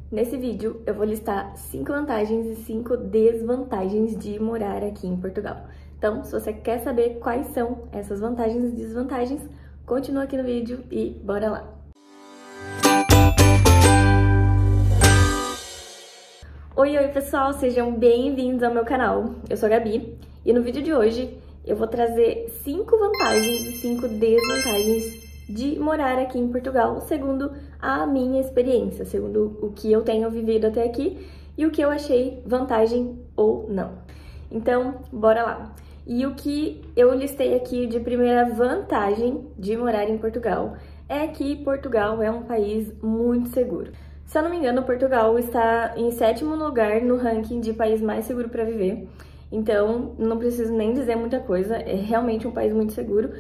Nesse vídeo eu vou listar 5 vantagens e 5 desvantagens de morar aqui em Portugal. Então, se você quer saber quais são essas vantagens e desvantagens, continua aqui no vídeo e bora lá! Oi pessoal, sejam bem-vindos ao meu canal. Eu sou a Gabi e no vídeo de hoje eu vou trazer 5 vantagens e 5 desvantagens de morar aqui em Portugal, segundo a minha experiência, segundo o que eu tenho vivido até aqui e o que eu achei vantagem ou não. Então, bora lá! E o que eu listei aqui de primeira vantagem de morar em Portugal é que Portugal é um país muito seguro. Se eu não me engano, Portugal está em 7º lugar no ranking de país mais seguro para viver. Então, não preciso nem dizer muita coisa, é realmente um país muito seguro.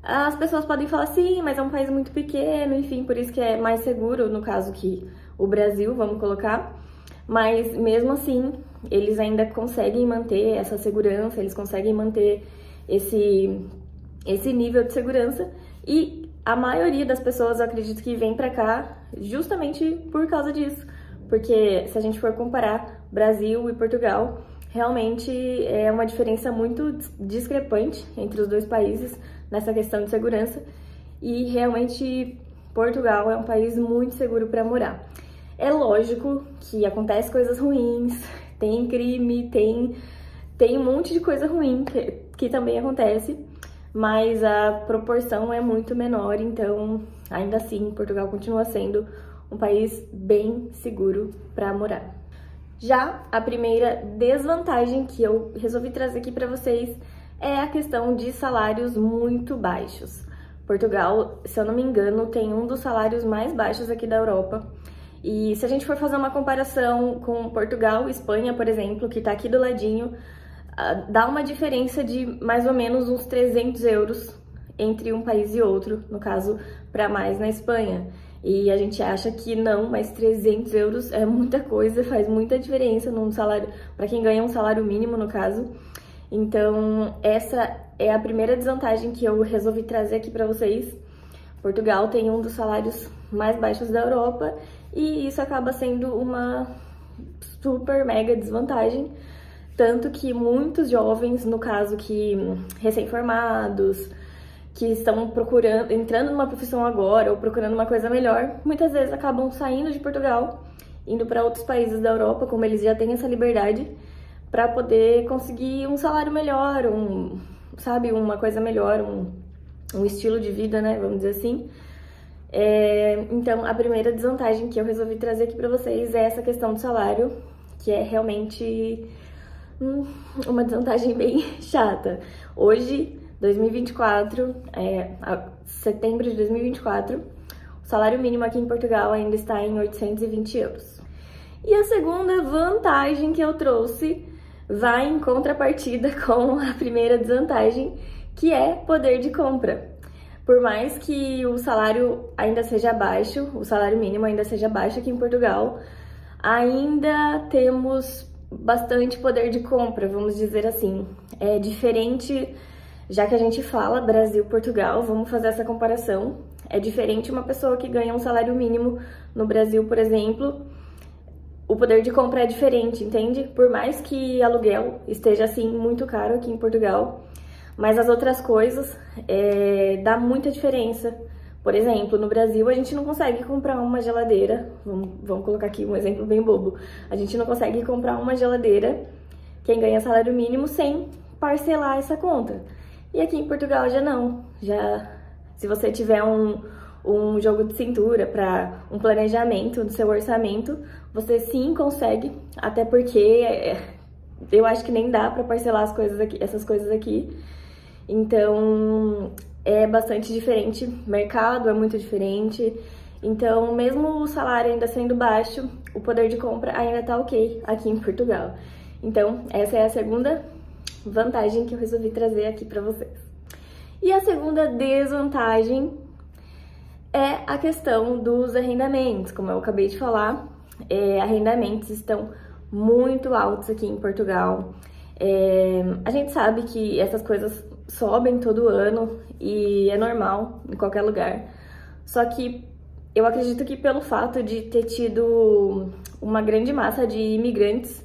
As pessoas podem falar, sim, mas é um país muito pequeno, enfim, por isso que é mais seguro, no caso que o Brasil, vamos colocar. Mas, mesmo assim, eles ainda conseguem manter essa segurança, eles conseguem manter esse nível de segurança. E a maioria das pessoas, eu acredito que vem pra cá justamente por causa disso. Porque, se a gente for comparar Brasil e Portugal, realmente é uma diferença muito discrepante entre os dois países nessa questão de segurança e realmente Portugal é um país muito seguro para morar. É lógico que acontece coisas ruins, tem crime, tem um monte de coisa ruim que também acontece, mas a proporção é muito menor, então ainda assim Portugal continua sendo um país bem seguro para morar. Já a primeira desvantagem que eu resolvi trazer aqui para vocês é a questão de salários muito baixos. Portugal, se eu não me engano, tem um dos salários mais baixos aqui da Europa. E se a gente for fazer uma comparação com Portugal e Espanha, por exemplo, que tá aqui do ladinho, dá uma diferença de mais ou menos uns 300 euros entre um país e outro, no caso, para mais na Espanha. E a gente acha que não, mas 300 euros é muita coisa, faz muita diferença num salário, para quem ganha um salário mínimo, no caso. Então, essa é a primeira desvantagem que eu resolvi trazer aqui para vocês. Portugal tem um dos salários mais baixos da Europa e isso acaba sendo uma super mega desvantagem. Tanto que muitos jovens, no caso que recém-formados, que estão entrando numa profissão agora ou procurando uma coisa melhor, muitas vezes acabam saindo de Portugal, indo para outros países da Europa, como eles já têm essa liberdade, para poder conseguir um salário melhor, uma coisa melhor, um estilo de vida, né, vamos dizer assim. Então, a primeira desvantagem que eu resolvi trazer aqui para vocês é essa questão do salário, que é realmente uma desvantagem bem chata. Hoje, 2024, setembro de 2024, o salário mínimo aqui em Portugal ainda está em 820 euros. E a segunda vantagem que eu trouxe vai em contrapartida com a primeira desvantagem, que é poder de compra. Por mais que o salário ainda seja baixo, o salário mínimo ainda seja baixo aqui em Portugal, ainda temos bastante poder de compra, vamos dizer assim. É diferente, já que a gente fala Brasil-Portugal, vamos fazer essa comparação. É diferente uma pessoa que ganha um salário mínimo no Brasil, por exemplo, o poder de compra é diferente, entende? Por mais que aluguel esteja, assim, muito caro aqui em Portugal, mas as outras coisas dá muita diferença. Por exemplo, no Brasil a gente não consegue comprar uma geladeira, vamos colocar aqui um exemplo bem bobo, a gente não consegue comprar uma geladeira, quem ganha salário mínimo, sem parcelar essa conta. E aqui em Portugal já não, se você tiver um jogo de cintura para um planejamento do seu orçamento, você sim consegue, até porque eu acho que nem dá para parcelar essas coisas aqui. Então, é bastante diferente, o mercado é muito diferente. Então, mesmo o salário ainda sendo baixo, o poder de compra ainda tá ok aqui em Portugal. Então, essa é a segunda vantagem que eu resolvi trazer aqui para vocês. E a segunda desvantagem é a questão dos arrendamentos. Como eu acabei de falar, arrendamentos estão muito altos aqui em Portugal. A gente sabe que essas coisas sobem todo ano e é normal em qualquer lugar. Só que Eu acredito que pelo fato de ter tido uma grande massa de imigrantes,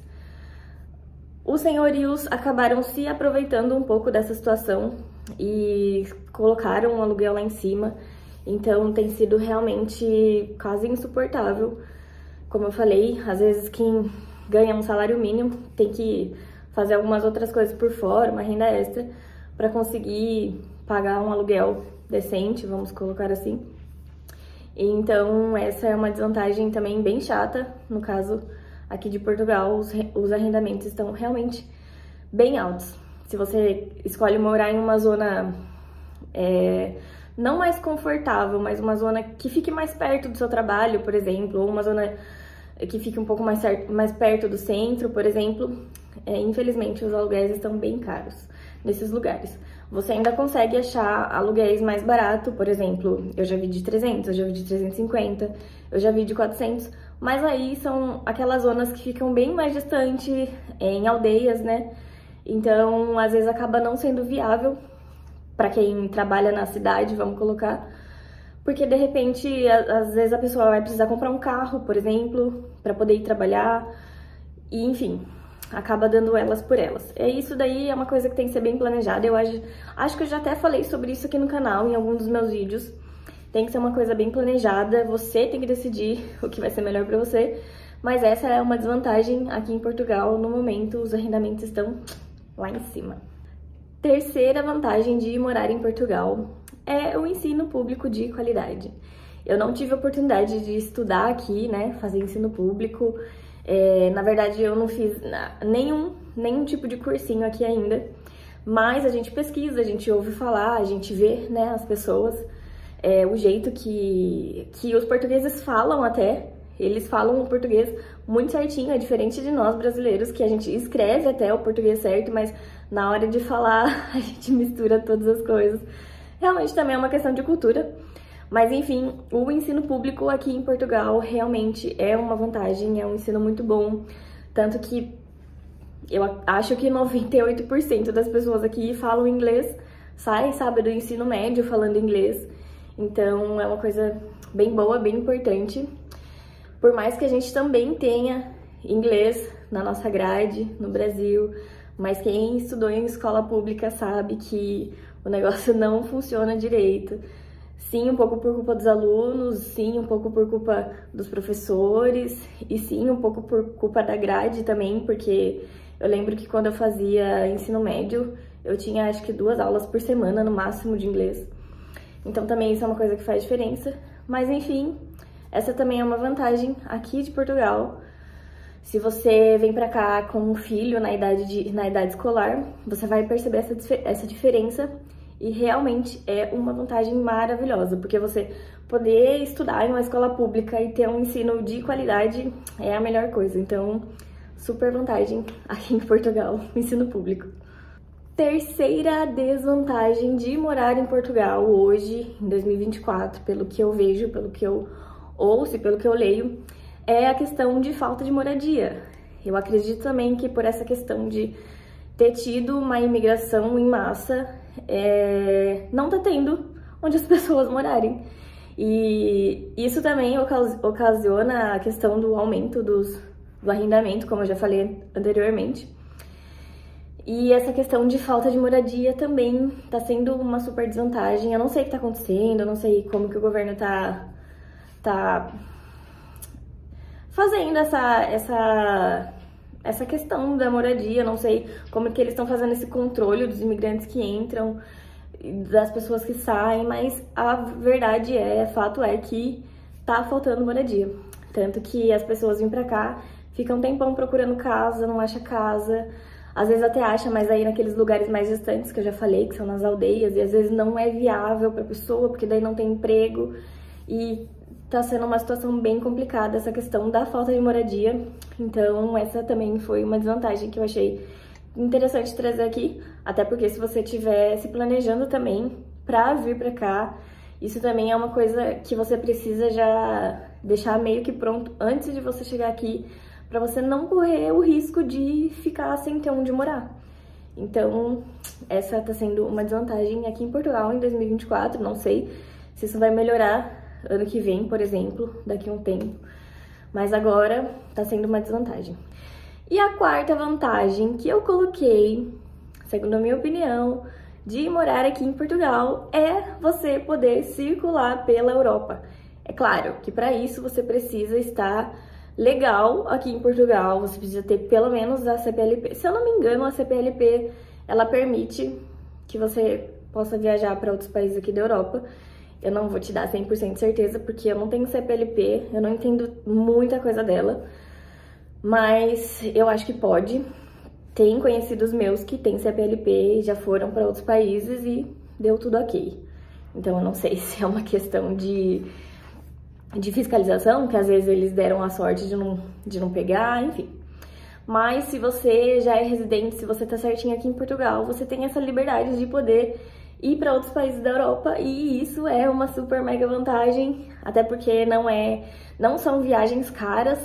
os senhorios acabaram se aproveitando um pouco dessa situação e colocaram um aluguel lá em cima. Então tem sido realmente quase insuportável. Como eu falei, às vezes quem ganha um salário mínimo tem que fazer algumas outras coisas por fora, uma renda extra, para conseguir pagar um aluguel decente, vamos colocar assim. Então essa é uma desvantagem também bem chata. No caso aqui de Portugal, os arrendamentos estão realmente bem altos. Se você escolhe morar em uma zona não mais confortável, mas uma zona que fique mais perto do seu trabalho, por exemplo, ou uma zona que fique um pouco mais perto do centro, por exemplo, infelizmente os aluguéis estão bem caros nesses lugares. Você ainda consegue achar aluguéis mais barato, por exemplo, eu já vi de 300, eu já vi de 350, eu já vi de 400, mas aí são aquelas zonas que ficam bem mais distante, em aldeias, né? Então, às vezes acaba não sendo viável para quem trabalha na cidade, vamos colocar, porque de repente, às vezes a pessoa vai precisar comprar um carro, por exemplo, para poder ir trabalhar, e enfim, acaba dando elas por elas. Isso daí é uma coisa que tem que ser bem planejada. Eu acho que eu já até falei sobre isso aqui no canal, em algum dos meus vídeos. Tem que ser uma coisa bem planejada, você tem que decidir o que vai ser melhor para você, mas essa é uma desvantagem aqui em Portugal. No momento, os arrendamentos estão lá em cima. Terceira vantagem de morar em Portugal é o ensino público de qualidade. Eu não tive a oportunidade de estudar aqui, né, fazer ensino público. Na verdade, eu não fiz nenhum tipo de cursinho aqui ainda, mas a gente pesquisa, a gente ouve falar, a gente vê, né, as pessoas, o jeito que os portugueses falam até. Eles falam o português muito certinho, é diferente de nós brasileiros, que a gente escreve até o português certo, mas na hora de falar a gente mistura todas as coisas. Realmente também é uma questão de cultura. Mas enfim, o ensino público aqui em Portugal realmente é uma vantagem, é um ensino muito bom. Tanto que eu acho que 98% das pessoas aqui falam inglês, sabe, do ensino médio falando inglês. Então é uma coisa bem boa, bem importante. Por mais que a gente também tenha inglês na nossa grade, no Brasil, mas quem estudou em escola pública sabe que o negócio não funciona direito. Sim, um pouco por culpa dos alunos, sim, um pouco por culpa dos professores, e sim, um pouco por culpa da grade também, porque eu lembro que quando eu fazia ensino médio, eu tinha acho que 2 aulas por semana no máximo de inglês. Então também isso é uma coisa que faz diferença. Mas enfim, essa também é uma vantagem aqui de Portugal. Se você vem pra cá com um filho na idade escolar, você vai perceber essa diferença. E realmente é uma vantagem maravilhosa, porque você poder estudar em uma escola pública e ter um ensino de qualidade é a melhor coisa. Então, super vantagem aqui em Portugal, o ensino público. Terceira desvantagem de morar em Portugal hoje, em 2024, pelo que eu vejo, pelo que eu ouço e pelo que eu leio, é a questão de falta de moradia. Eu acredito também que por essa questão de ter tido uma imigração em massa, não tá tendo onde as pessoas morarem. E isso também ocasiona a questão do aumento do arrendamento, como eu já falei anteriormente. E essa questão de falta de moradia também tá sendo uma super desvantagem. Eu não sei o que tá acontecendo, eu não sei como que o governo tá fazendo essa questão da moradia, não sei como que eles estão fazendo esse controle dos imigrantes que entram, das pessoas que saem, mas a verdade fato é que tá faltando moradia. Tanto que as pessoas vêm pra cá, ficam um tempão procurando casa, não acha casa, às vezes até acha, mas aí naqueles lugares mais distantes que eu já falei, que são nas aldeias, e às vezes não é viável pra pessoa, porque daí não tem emprego, e tá sendo uma situação bem complicada essa questão da falta de moradia. Então essa também foi uma desvantagem que eu achei interessante trazer aqui, até porque se você estiver se planejando também pra vir pra cá, isso também é uma coisa que você precisa já deixar meio que pronto antes de você chegar aqui, pra você não correr o risco de ficar sem ter onde morar. Então essa tá sendo uma desvantagem aqui em Portugal em 2024, não sei se isso vai melhorar ano que vem, por exemplo, daqui a um tempo. Mas agora tá sendo uma desvantagem. E a quarta vantagem que eu coloquei, segundo a minha opinião, de morar aqui em Portugal é você poder circular pela Europa. É claro que para isso você precisa estar legal aqui em Portugal, você precisa ter pelo menos a CPLP. Se eu não me engano, a CPLP, ela permite que você possa viajar para outros países aqui da Europa. Eu não vou te dar 100% de certeza, porque eu não tenho CPLP, eu não entendo muita coisa dela, mas eu acho que pode. Tem conhecidos meus que têm CPLP e já foram para outros países e deu tudo ok. Então eu não sei se é uma questão de fiscalização, que às vezes eles deram a sorte de não pegar, enfim. Mas se você já é residente, se você tá certinho aqui em Portugal, você tem essa liberdade de poder ir para outros países da Europa, e isso é uma super mega vantagem, até porque não são viagens caras.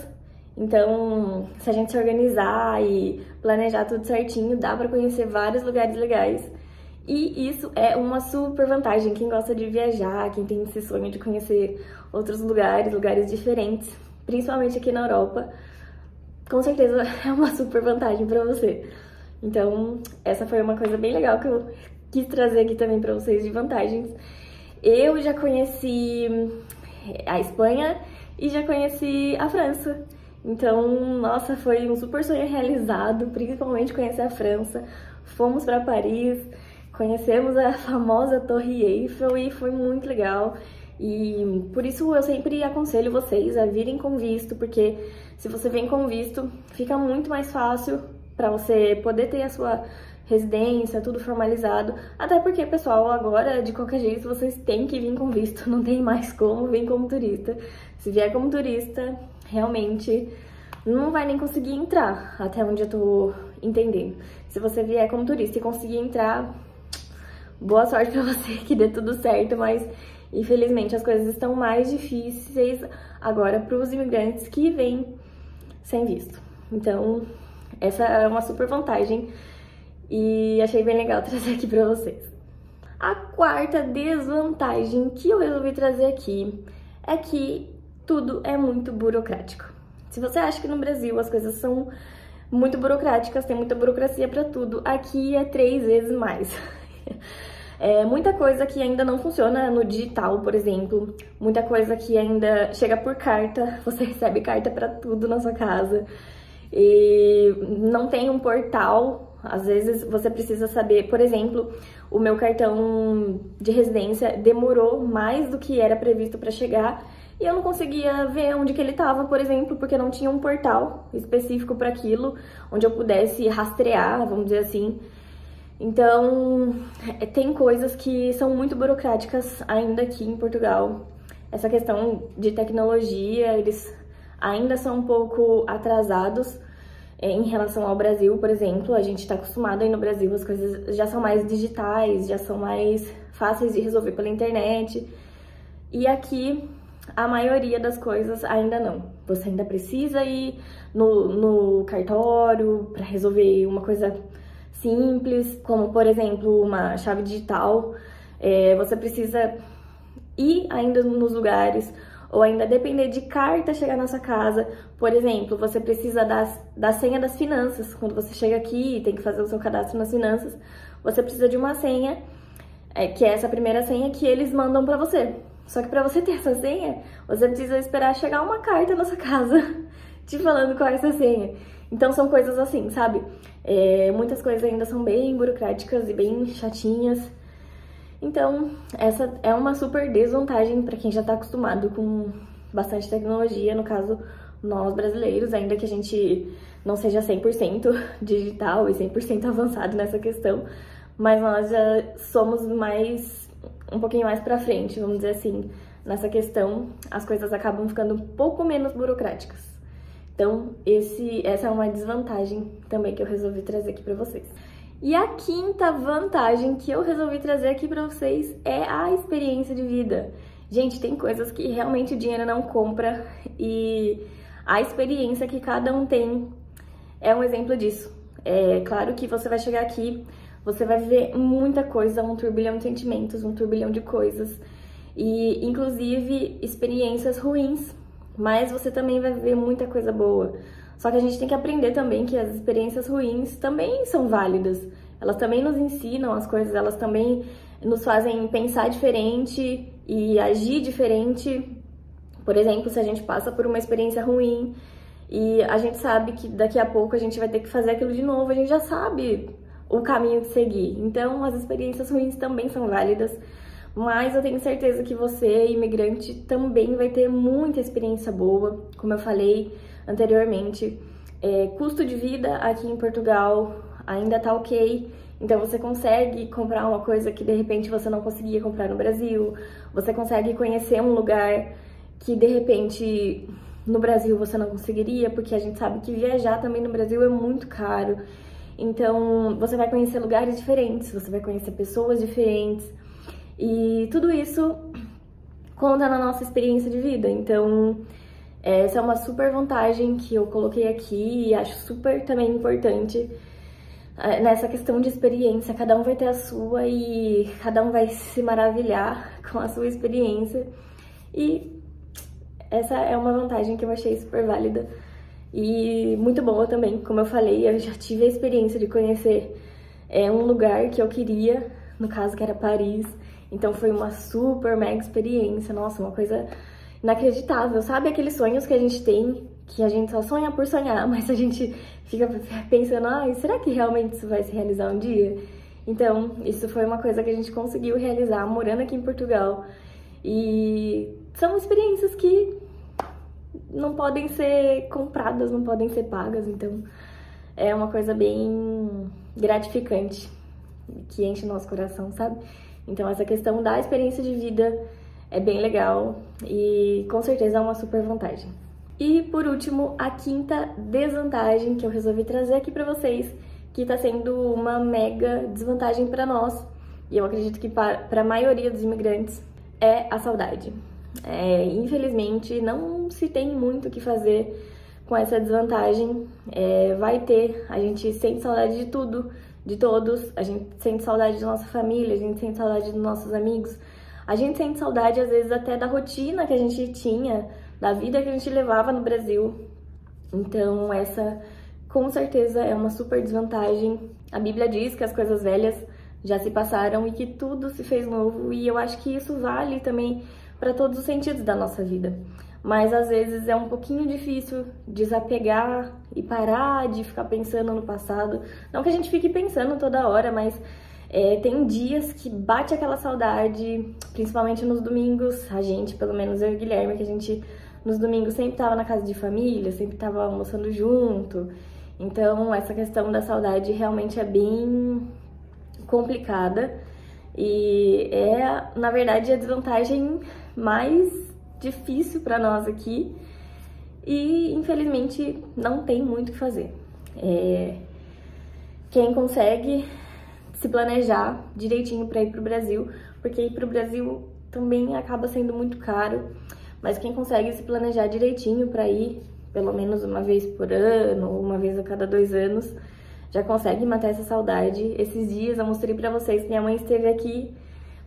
Então, se a gente se organizar e planejar tudo certinho, dá para conhecer vários lugares legais. E isso é uma super vantagem. Quem gosta de viajar, quem tem esse sonho de conhecer outros lugares diferentes, principalmente aqui na Europa, com certeza é uma super vantagem para você. Então, essa foi uma coisa bem legal que eu quis trazer aqui também para vocês de vantagens. Eu já conheci a Espanha e já conheci a França. Então, nossa, foi um super sonho realizado, principalmente conhecer a França. Fomos para Paris, conhecemos a famosa Torre Eiffel e foi muito legal. E por isso eu sempre aconselho vocês a virem com visto, porque se você vem com visto, fica muito mais fácil para você poder ter a sua residência, tudo formalizado. Até porque, pessoal, agora, de qualquer jeito, vocês têm que vir com visto, não tem mais como vir como turista. Se vier como turista, realmente não vai nem conseguir entrar, até onde eu tô entendendo. Se você vier como turista e conseguir entrar, boa sorte pra você, que dê tudo certo, mas infelizmente as coisas estão mais difíceis agora pros imigrantes que vêm sem visto. Então, essa é uma super vantagem e achei bem legal trazer aqui pra vocês. A quarta desvantagem que eu resolvi trazer aqui é que tudo é muito burocrático. Se você acha que no Brasil as coisas são muito burocráticas, tem muita burocracia pra tudo, aqui é 3 vezes mais. Muita coisa que ainda não funciona no digital, por exemplo. Muita coisa que ainda chega por carta, você recebe carta pra tudo na sua casa. E não tem um portal, às vezes você precisa saber, por exemplo, o meu cartão de residência demorou mais do que era previsto para chegar e eu não conseguia ver onde que ele estava, por exemplo, porque não tinha um portal específico para aquilo, onde eu pudesse rastrear, vamos dizer assim. Então, tem coisas que são muito burocráticas ainda aqui em Portugal. Essa questão de tecnologia, eles ainda são um pouco atrasados em relação ao Brasil, por exemplo. A gente está acostumado aí no Brasil, as coisas já são mais digitais, já são mais fáceis de resolver pela internet. E aqui, a maioria das coisas ainda não. Você ainda precisa ir no cartório para resolver uma coisa simples, como, por exemplo, uma chave digital. Você precisa ir ainda nos lugares, ou ainda depender de carta chegar na sua casa. Por exemplo, você precisa da senha das finanças. Quando você chega aqui e tem que fazer o seu cadastro nas finanças, você precisa de uma senha, que é essa primeira senha que eles mandam pra você. Só que pra você ter essa senha, você precisa esperar chegar uma carta na sua casa te falando qual é essa senha. Então são coisas assim, sabe? Muitas coisas ainda são bem burocráticas e bem chatinhas. Então, essa é uma super desvantagem para quem já está acostumado com bastante tecnologia, no caso, nós brasileiros, ainda que a gente não seja 100% digital e 100% avançado nessa questão, mas nós já somos um pouquinho mais para frente, vamos dizer assim, nessa questão, as coisas acabam ficando um pouco menos burocráticas. Então, essa é uma desvantagem também que eu resolvi trazer aqui para vocês. E a quinta vantagem que eu resolvi trazer aqui pra vocês é a experiência de vida. Gente, tem coisas que realmente o dinheiro não compra e a experiência que cada um tem é um exemplo disso. É claro que você vai chegar aqui, você vai viver muita coisa, um turbilhão de sentimentos, um turbilhão de coisas. e inclusive experiências ruins, mas você também vai ver muita coisa boa. Só que a gente tem que aprender também que as experiências ruins também são válidas. Elas também nos ensinam as coisas, elas também nos fazem pensar diferente e agir diferente. Por exemplo, se a gente passa por uma experiência ruim e a gente sabe que daqui a pouco a gente vai ter que fazer aquilo de novo, a gente já sabe o caminho que seguir. Então, as experiências ruins também são válidas, mas eu tenho certeza que você, imigrante, também vai ter muita experiência boa. Como eu falei anteriormente, custo de vida aqui em Portugal ainda tá ok, então você consegue comprar uma coisa que de repente você não conseguia comprar no Brasil, você consegue conhecer um lugar que de repente no Brasil você não conseguiria, porque a gente sabe que viajar também no Brasil é muito caro. Então você vai conhecer lugares diferentes, você vai conhecer pessoas diferentes e tudo isso conta na nossa experiência de vida. Então essa é uma super vantagem que eu coloquei aqui e acho super também importante nessa questão de experiência. Cada um vai ter a sua e cada um vai se maravilhar com a sua experiência. E essa é uma vantagem que eu achei super válida e muito boa também. Como eu falei, eu já tive a experiência de conhecer um lugar que eu queria, no caso que era Paris. Então foi uma super mega experiência, nossa, uma coisa inacreditável. Sabe aqueles sonhos que a gente tem, que a gente só sonha por sonhar, mas a gente fica pensando, ai, será que realmente isso vai se realizar um dia? Então, isso foi uma coisa que a gente conseguiu realizar morando aqui em Portugal. E são experiências que não podem ser compradas, não podem ser pagas, então é uma coisa bem gratificante, que enche o nosso coração, sabe? Então essa questão da experiência de vida é bem legal e com certeza é uma super vantagem. E por último, a quinta desvantagem que eu resolvi trazer aqui pra vocês, que tá sendo uma mega desvantagem pra nós, e eu acredito que para a maioria dos imigrantes, é a saudade. Infelizmente, não se tem muito o que fazer com essa desvantagem. A gente sente saudade de tudo, de todos, a gente sente saudade da nossa família, a gente sente saudade dos nossos amigos, a gente sente saudade às vezes até da rotina que a gente tinha, da vida que a gente levava no Brasil. Então essa com certeza é uma super desvantagem. A Bíblia diz que as coisas velhas já se passaram e que tudo se fez novo, e eu acho que isso vale também para todos os sentidos da nossa vida. Mas às vezes é um pouquinho difícil desapegar e parar de ficar pensando no passado. Não que a gente fique pensando toda hora, mas tem dias que bate aquela saudade, principalmente nos domingos. A gente, pelo menos eu e o Guilherme, que a gente nos domingos sempre tava na casa de família, sempre tava almoçando junto. Então essa questão da saudade realmente é bem complicada e na verdade, a desvantagem mais difícil para nós aqui e infelizmente não tem muito o que fazer. Quem consegue se planejar direitinho para ir pro Brasil, porque ir pro Brasil também acaba sendo muito caro, mas quem consegue se planejar direitinho para ir pelo menos uma vez por ano, ou uma vez a cada 2 anos, já consegue matar essa saudade. Esses dias eu mostrei pra vocês que minha mãe esteve aqui,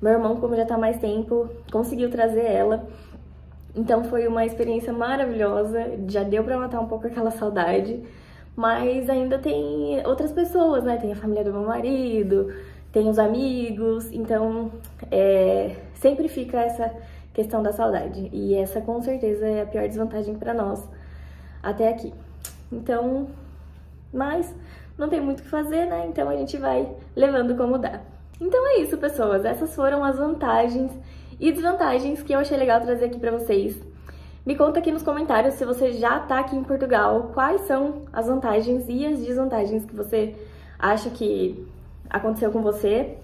meu irmão, como já tá há mais tempo, conseguiu trazer ela. Então foi uma experiência maravilhosa, já deu pra matar um pouco aquela saudade, mas ainda tem outras pessoas, né? Tem a família do meu marido, tem os amigos, então sempre fica essa questão da saudade. E essa com certeza é a pior desvantagem pra nós até aqui. Então, mas não tem muito o que fazer, né? Então a gente vai levando como dá. Então é isso, pessoas. Essas foram as vantagens e desvantagens que eu achei legal trazer aqui pra vocês. Me conta aqui nos comentários se você já tá aqui em Portugal, quais são as vantagens e as desvantagens que você acha que aconteceu com você.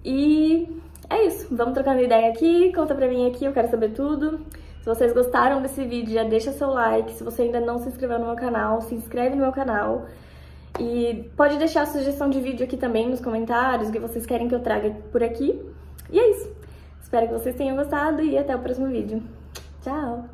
E é isso. Vamos trocando ideia aqui. Conta pra mim aqui, eu quero saber tudo. Se vocês gostaram desse vídeo, já deixa seu like. Se você ainda não se inscreveu no meu canal, se inscreve no meu canal. E pode deixar a sugestão de vídeo aqui também nos comentários, o que vocês querem que eu traga por aqui. E é isso. Espero que vocês tenham gostado e até o próximo vídeo. Tchau!